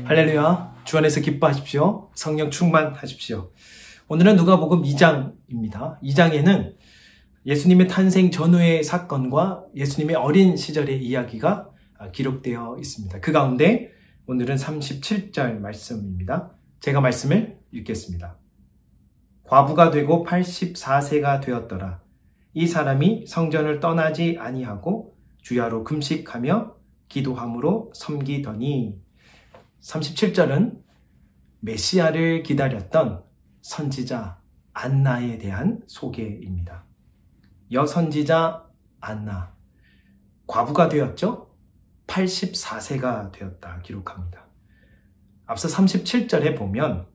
할렐루야, 주 안에서 기뻐하십시오. 성령 충만하십시오. 오늘은 누가복음 2장입니다. 2장에는 예수님의 탄생 전후의 사건과 예수님의 어린 시절의 이야기가 기록되어 있습니다. 그 가운데 오늘은 37절 말씀입니다. 제가 말씀을 읽겠습니다. 과부가 되고 84세가 되었더라. 이 사람이 성전을 떠나지 아니하고 주야로 금식하며 기도함으로 섬기더니 37절은 메시아를 기다렸던 선지자 안나에 대한 소개입니다. 여선지자 안나, 과부가 되었죠? 84세가 되었다 기록합니다. 앞서 37절에 보면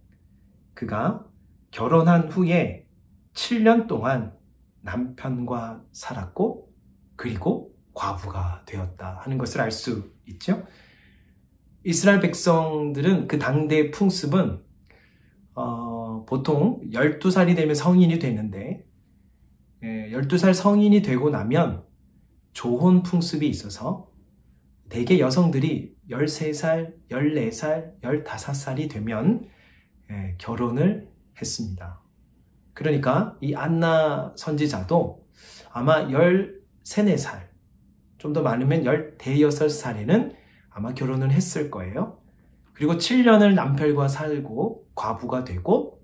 그가 결혼한 후에 7년 동안 남편과 살았고 그리고 과부가 되었다 하는 것을 알 수 있죠. 이스라엘 백성들은 그 당대 풍습은 보통 12살이 되면 성인이 되는데 12살 성인이 되고 나면 조혼 풍습이 있어서 대개 여성들이 13살, 14살, 15살이 되면 결혼을 했습니다. 그러니까 이 안나 선지자도 아마 13, 14살, 좀 더 많으면 15살에는 아마 결혼을 했을 거예요. 그리고 7년을 남편과 살고 과부가 되고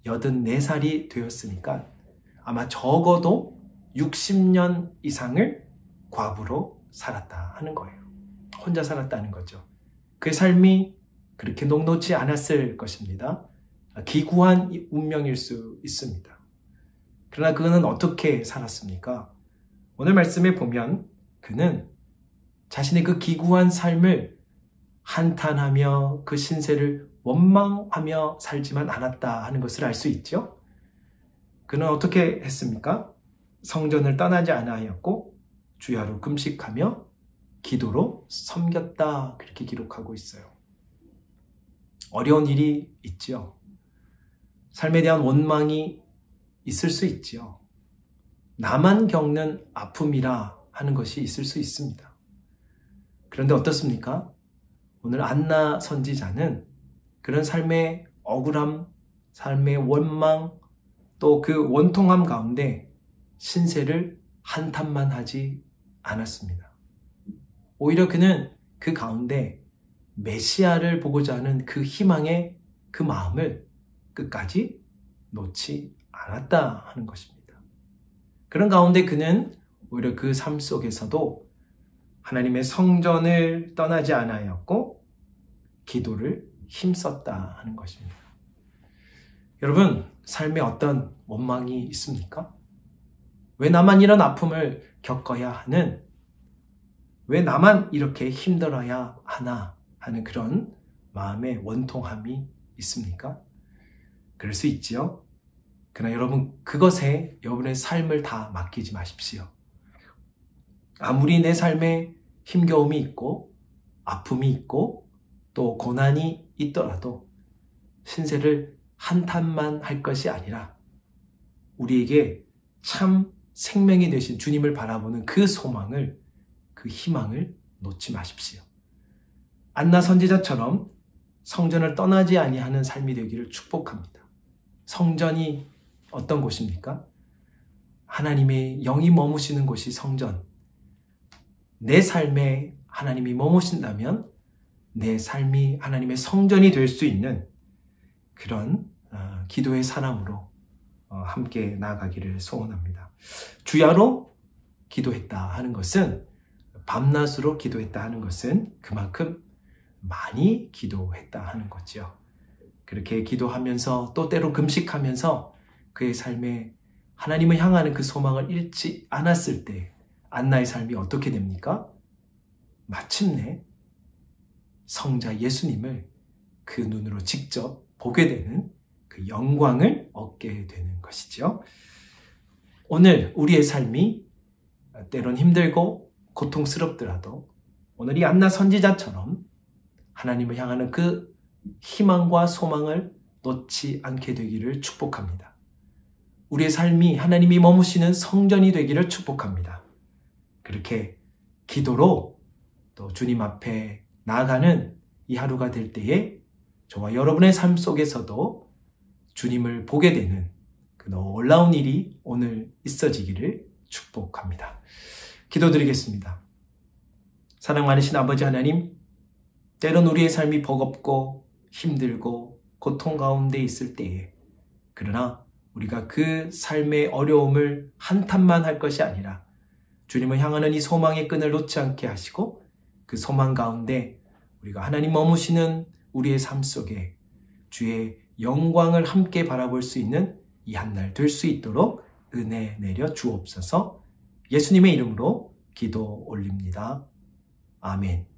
84살이 되었으니까 아마 적어도 60년 이상을 과부로 살았다 하는 거예요. 혼자 살았다는 거죠. 그의 삶이 그렇게 녹록지 않았을 것입니다. 기구한 운명일 수 있습니다. 그러나 그는 어떻게 살았습니까? 오늘 말씀에 보면 그는 자신의 그 기구한 삶을 한탄하며 그 신세를 원망하며 살지만 않았다 하는 것을 알 수 있죠. 그는 어떻게 했습니까? 성전을 떠나지 아니하였고 주야로 금식하며 기도로 섬겼다 그렇게 기록하고 있어요. 어려운 일이 있죠. 삶에 대한 원망이 있을 수 있죠. 나만 겪는 아픔이라 하는 것이 있을 수 있습니다. 그런데 어떻습니까? 오늘 안나 선지자는 그런 삶의 억울함, 삶의 원망, 또 그 원통함 가운데 신세를 한탄만 하지 않았습니다. 오히려 그는 그 가운데 메시아를 보고자 하는 그 희망의 그 마음을 끝까지 놓지 않았다 하는 것입니다. 그런 가운데 그는 오히려 그 삶 속에서도 하나님의 성전을 떠나지 않았고 기도를 힘썼다 하는 것입니다. 여러분, 삶에 어떤 원망이 있습니까? 왜 나만 이런 아픔을 겪어야 하는, 왜 나만 이렇게 힘들어야 하나 하는 그런 마음의 원통함이 있습니까? 그럴 수 있지요. 그러나 여러분, 그것에 여러분의 삶을 다 맡기지 마십시오. 아무리 내 삶에 힘겨움이 있고 아픔이 있고 또 고난이 있더라도 신세를 한탄만 할 것이 아니라 우리에게 참 생명이 되신 주님을 바라보는 그 소망을, 그 희망을 놓지 마십시오. 안나 선지자처럼 성전을 떠나지 아니하는 삶이 되기를 축복합니다. 성전이 어떤 곳입니까? 하나님의 영이 머무시는 곳이 성전. 내 삶에 하나님이 머무신다면 내 삶이 하나님의 성전이 될 수 있는 그런 기도의 사람으로 함께 나아가기를 소원합니다. 주야로 기도했다 하는 것은, 밤낮으로 기도했다 하는 것은 그만큼 많이 기도했다 하는 거죠. 그렇게 기도하면서 또 때로 금식하면서 그의 삶에 하나님을 향하는 그 소망을 잃지 않았을 때 안나의 삶이 어떻게 됩니까? 마침내 성자 예수님을 그 눈으로 직접 보게 되는 그 영광을 얻게 되는 것이죠. 오늘 우리의 삶이 때론 힘들고 고통스럽더라도 오늘 이 안나 선지자처럼 하나님을 향하는 그 희망과 소망을 놓지 않게 되기를 축복합니다. 우리의 삶이 하나님이 머무시는 성전이 되기를 축복합니다. 그렇게 기도로 또 주님 앞에 나아가는 이 하루가 될 때에 저와 여러분의 삶 속에서도 주님을 보게 되는 그 놀라운 일이 오늘 있어지기를 축복합니다. 기도드리겠습니다. 사랑 많으신 아버지 하나님, 때론 우리의 삶이 버겁고 힘들고 고통 가운데 있을 때에, 그러나 우리가 그 삶의 어려움을 한탄만 할 것이 아니라 주님을 향하는 이 소망의 끈을 놓지 않게 하시고, 그 소망 가운데 우리가 하나님 머무시는 우리의 삶 속에 주의 영광을 함께 바라볼 수 있는 이 한 날 될 수 있도록 은혜 내려 주옵소서. 예수님의 이름으로 기도 올립니다. 아멘.